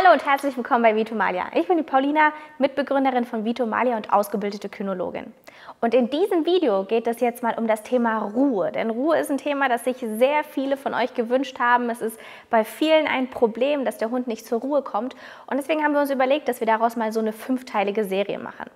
Hallo und herzlich willkommen bei Vitomalia. Ich bin die Paulina, Mitbegründerin von Vitomalia und ausgebildete Kynologin. Und in diesem Video geht es jetzt mal um das Thema Ruhe. Denn Ruhe ist ein Thema, das sich sehr viele von euch gewünscht haben. Es ist bei vielen ein Problem, dass der Hund nicht zur Ruhe kommt. Und deswegen haben wir uns überlegt, dass wir daraus mal so eine 5-teilige Serie machen.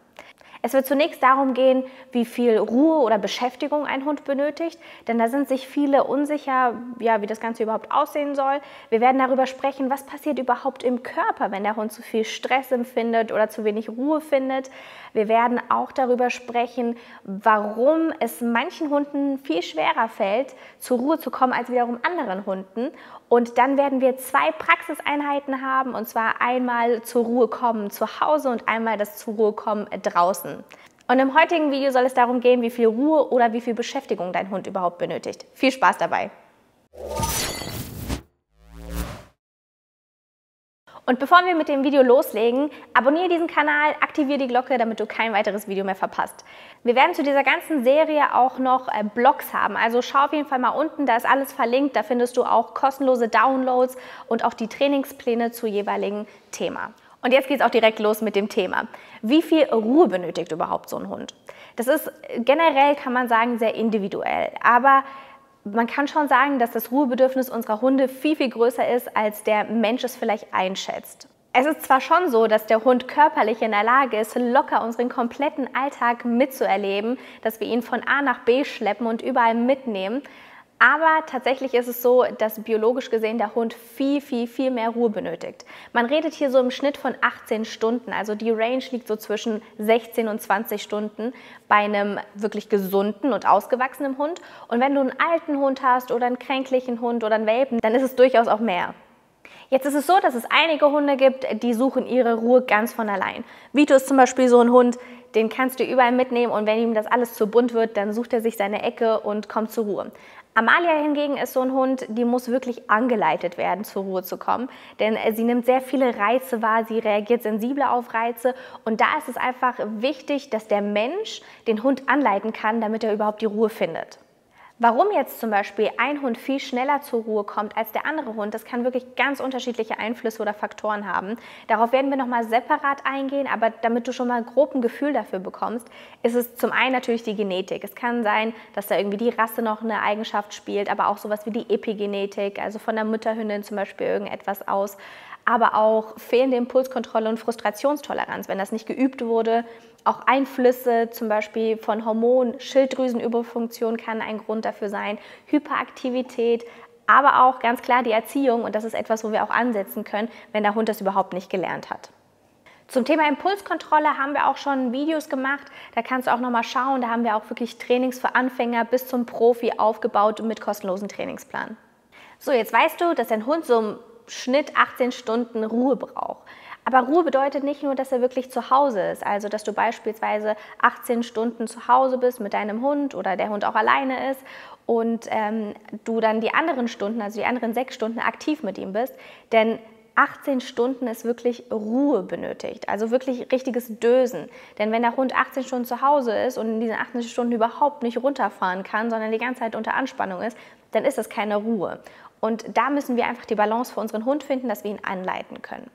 Es wird zunächst darum gehen, wie viel Ruhe oder Beschäftigung ein Hund benötigt, denn da sind sich viele unsicher, wie das Ganze überhaupt aussehen soll. Wir werden darüber sprechen, was passiert überhaupt im Körper, wenn der Hund zu viel Stress empfindet oder zu wenig Ruhe findet. Wir werden auch darüber sprechen, warum es manchen Hunden viel schwerer fällt, zur Ruhe zu kommen als wiederum anderen Hunden. Und dann werden wir 2 Praxiseinheiten haben, und zwar einmal zur Ruhe kommen zu Hause und einmal das zur Ruhe kommen draußen. Und im heutigen Video soll es darum gehen, wie viel Ruhe oder wie viel Beschäftigung dein Hund überhaupt benötigt. Viel Spaß dabei! Und bevor wir mit dem Video loslegen, abonniere diesen Kanal, aktiviere die Glocke, damit du kein weiteres Video mehr verpasst. Wir werden zu dieser ganzen Serie auch noch Blogs haben, also schau auf jeden Fall mal unten, da ist alles verlinkt, da findest du auch kostenlose Downloads und auch die Trainingspläne zu jeweiligen Thema. Und jetzt geht es auch direkt los mit dem Thema. Wie viel Ruhe benötigt überhaupt so ein Hund? Das ist generell, kann man sagen, sehr individuell, aber man kann schon sagen, dass das Ruhebedürfnis unserer Hunde viel, viel größer ist, als der Mensch es vielleicht einschätzt. Es ist zwar schon so, dass der Hund körperlich in der Lage ist, locker unseren kompletten Alltag mitzuerleben, dass wir ihn von A nach B schleppen und überall mitnehmen, aber tatsächlich ist es so, dass biologisch gesehen der Hund viel, viel, viel mehr Ruhe benötigt. Man redet hier so im Schnitt von 18 Stunden, also die Range liegt so zwischen 16 und 20 Stunden bei einem wirklich gesunden und ausgewachsenen Hund. Und wenn du einen alten Hund hast oder einen kränklichen Hund oder einen Welpen, dann ist es durchaus auch mehr. Jetzt ist es so, dass es einige Hunde gibt, die suchen ihre Ruhe ganz von allein. Vito ist zum Beispiel so ein Hund, den kannst du überall mitnehmen und wenn ihm das alles zu bunt wird, dann sucht er sich seine Ecke und kommt zur Ruhe. Amalia hingegen ist so ein Hund, die muss wirklich angeleitet werden, zur Ruhe zu kommen, denn sie nimmt sehr viele Reize wahr, sie reagiert sensibler auf Reize und da ist es einfach wichtig, dass der Mensch den Hund anleiten kann, damit er überhaupt die Ruhe findet. Warum jetzt zum Beispiel ein Hund viel schneller zur Ruhe kommt als der andere Hund, das kann wirklich ganz unterschiedliche Einflüsse oder Faktoren haben. Darauf werden wir nochmal separat eingehen, aber damit du schon mal grob ein Gefühl dafür bekommst, ist es zum einen natürlich die Genetik. Es kann sein, dass da irgendwie die Rasse noch eine Eigenschaft spielt, aber auch sowas wie die Epigenetik, also von der Mutterhündin zum Beispiel irgendetwas aus. Aber auch fehlende Impulskontrolle und Frustrationstoleranz, wenn das nicht geübt wurde. Auch Einflüsse zum Beispiel von Hormonen, Schilddrüsenüberfunktion kann ein Grund dafür sein, Hyperaktivität, aber auch ganz klar die Erziehung und das ist etwas, wo wir auch ansetzen können, wenn der Hund das überhaupt nicht gelernt hat. Zum Thema Impulskontrolle haben wir auch schon Videos gemacht, da kannst du auch nochmal schauen, da haben wir auch wirklich Trainings für Anfänger bis zum Profi aufgebaut und mit kostenlosen Trainingsplan. So, jetzt weißt du, dass dein Hund so im Schnitt 18 Stunden Ruhe braucht. Aber Ruhe bedeutet nicht nur, dass er wirklich zu Hause ist, also dass du beispielsweise 18 Stunden zu Hause bist mit deinem Hund oder der Hund auch alleine ist und du dann die anderen Stunden, also die anderen 6 Stunden aktiv mit ihm bist, denn 18 Stunden ist wirklich Ruhe benötigt, also wirklich richtiges Dösen. Denn wenn der Hund 18 Stunden zu Hause ist und in diesen 18 Stunden überhaupt nicht runterfahren kann, sondern die ganze Zeit unter Anspannung ist, dann ist das keine Ruhe. Und da müssen wir einfach die Balance für unseren Hund finden, dass wir ihn anleiten können.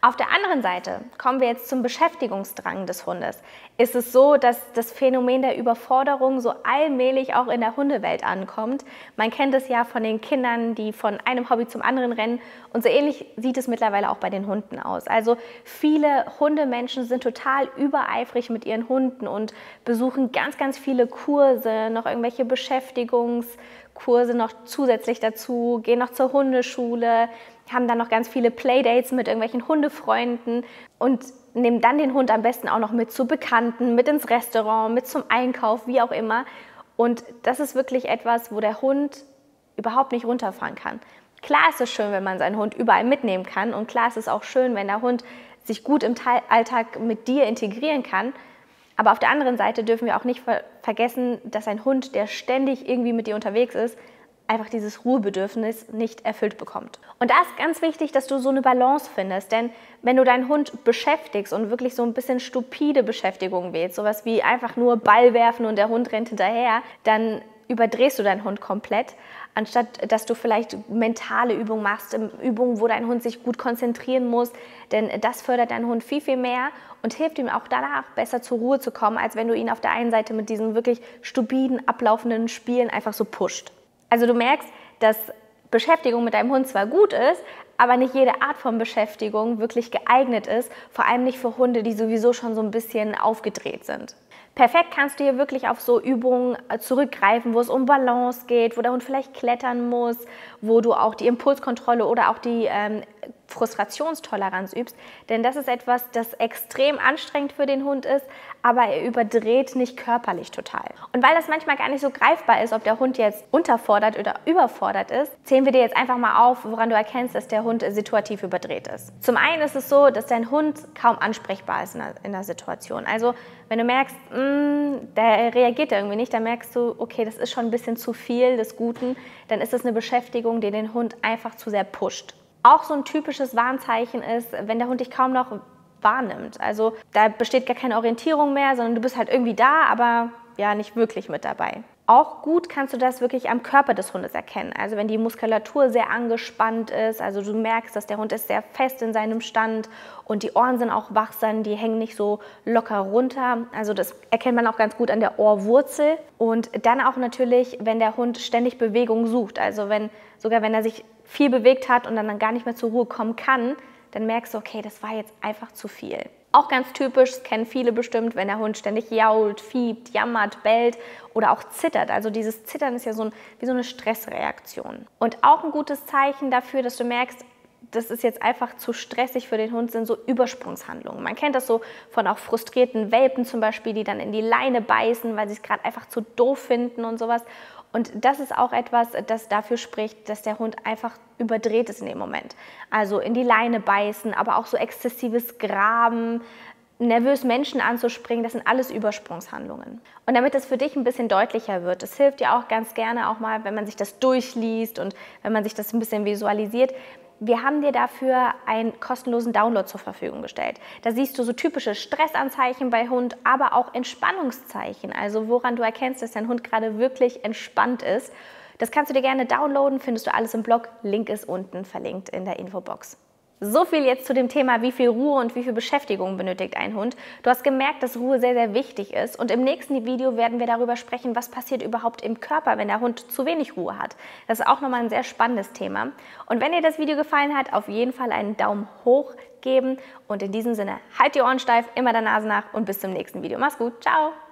Auf der anderen Seite kommen wir jetzt zum Beschäftigungsdrang des Hundes. Ist es so, dass das Phänomen der Überforderung so allmählich auch in der Hundewelt ankommt. Man kennt es ja von den Kindern, die von einem Hobby zum anderen rennen und so ähnlich sieht es mittlerweile auch bei den Hunden aus. Also viele Hundemenschen sind total übereifrig mit ihren Hunden und besuchen ganz, ganz viele Kurse, noch irgendwelche Beschäftigungskurse noch zusätzlich dazu, gehen noch zur Hundeschule, haben dann noch ganz viele Playdates mit irgendwelchen Hundefreunden und nehmen dann den Hund am besten auch noch mit zu Bekannten, mit ins Restaurant, mit zum Einkauf, wie auch immer. Und das ist wirklich etwas, wo der Hund überhaupt nicht runterfahren kann. Klar ist es schön, wenn man seinen Hund überall mitnehmen kann und klar ist es auch schön, wenn der Hund sich gut im Alltag mit dir integrieren kann. Aber auf der anderen Seite dürfen wir auch nicht vergessen, dass ein Hund, der ständig irgendwie mit dir unterwegs ist, einfach dieses Ruhebedürfnis nicht erfüllt bekommt. Und da ist ganz wichtig, dass du so eine Balance findest, denn wenn du deinen Hund beschäftigst und wirklich so ein bisschen stupide Beschäftigung wählst, sowas wie einfach nur Ball werfen und der Hund rennt hinterher, dann überdrehst du deinen Hund komplett. anstatt dass du vielleicht mentale Übungen machst, Übungen, wo dein Hund sich gut konzentrieren muss, denn das fördert deinen Hund viel, viel mehr und hilft ihm auch danach besser zur Ruhe zu kommen, als wenn du ihn auf der einen Seite mit diesen wirklich stupiden, ablaufenden Spielen einfach so pusht. Also du merkst, dass Beschäftigung mit deinem Hund zwar gut ist, aber nicht jede Art von Beschäftigung wirklich geeignet ist, vor allem nicht für Hunde, die sowieso schon so ein bisschen aufgedreht sind. Perfekt kannst du hier wirklich auf so Übungen zurückgreifen, wo es um Balance geht, wo der Hund vielleicht klettern muss, wo du auch die Impulskontrolle oder auch die Frustrationstoleranz übst. Denn das ist etwas, das extrem anstrengend für den Hund ist, aber er überdreht nicht körperlich total. Und weil das manchmal gar nicht so greifbar ist, ob der Hund jetzt unterfordert oder überfordert ist, zählen wir dir jetzt einfach mal auf, woran du erkennst, dass der Hund situativ überdreht ist. Zum einen ist es so, dass dein Hund kaum ansprechbar ist in der Situation. Also wenn du merkst, der reagiert irgendwie nicht, dann merkst du, okay, das ist schon ein bisschen zu viel des Guten, dann ist es eine Beschäftigung, die den Hund einfach zu sehr pusht. Auch so ein typisches Warnzeichen ist, wenn der Hund dich kaum noch wahrnimmt. Also da besteht gar keine Orientierung mehr, sondern du bist halt irgendwie da, aber ja nicht wirklich mit dabei. Auch gut kannst du das wirklich am Körper des Hundes erkennen. Also wenn die Muskulatur sehr angespannt ist, also du merkst, dass der Hund ist sehr fest in seinem Stand und die Ohren sind auch wachsam, die hängen nicht so locker runter. Also das erkennt man auch ganz gut an der Ohrwurzel. Und dann auch natürlich, wenn der Hund ständig Bewegung sucht. Also sogar wenn er sich viel bewegt hat und dann gar nicht mehr zur Ruhe kommen kann, dann merkst du, okay, das war jetzt einfach zu viel. Auch ganz typisch, das kennen viele bestimmt, wenn der Hund ständig jault, fiebt, jammert, bellt oder auch zittert. Also dieses Zittern ist ja wie so eine Stressreaktion. Und auch ein gutes Zeichen dafür, dass du merkst, das ist jetzt einfach zu stressig für den Hund, sind so Übersprungshandlungen. Man kennt das so von auch frustrierten Welpen zum Beispiel, die dann in die Leine beißen, weil sie es gerade einfach zu doof finden und sowas. Und das ist auch etwas, das dafür spricht, dass der Hund einfach überdreht ist in dem Moment. Also in die Leine beißen, aber auch so exzessives Graben, nervös Menschen anzuspringen, das sind alles Übersprungshandlungen. Und damit das für dich ein bisschen deutlicher wird, das hilft dir auch ganz gerne auch mal, wenn man sich das durchliest und wenn man sich das ein bisschen visualisiert. Wir haben dir dafür einen kostenlosen Download zur Verfügung gestellt. Da siehst du so typische Stressanzeichen bei Hund, aber auch Entspannungszeichen, also woran du erkennst, dass dein Hund gerade wirklich entspannt ist. Das kannst du dir gerne downloaden, findest du alles im Blog. Link ist unten verlinkt in der Infobox. So viel jetzt zu dem Thema, wie viel Ruhe und wie viel Beschäftigung benötigt ein Hund. Du hast gemerkt, dass Ruhe sehr, sehr wichtig ist und im nächsten Video werden wir darüber sprechen, was passiert überhaupt im Körper, wenn der Hund zu wenig Ruhe hat. Das ist auch nochmal ein sehr spannendes Thema. Und wenn dir das Video gefallen hat, auf jeden Fall einen Daumen hoch geben und in diesem Sinne, halt die Ohren steif, immer der Nase nach und bis zum nächsten Video. Mach's gut, ciao!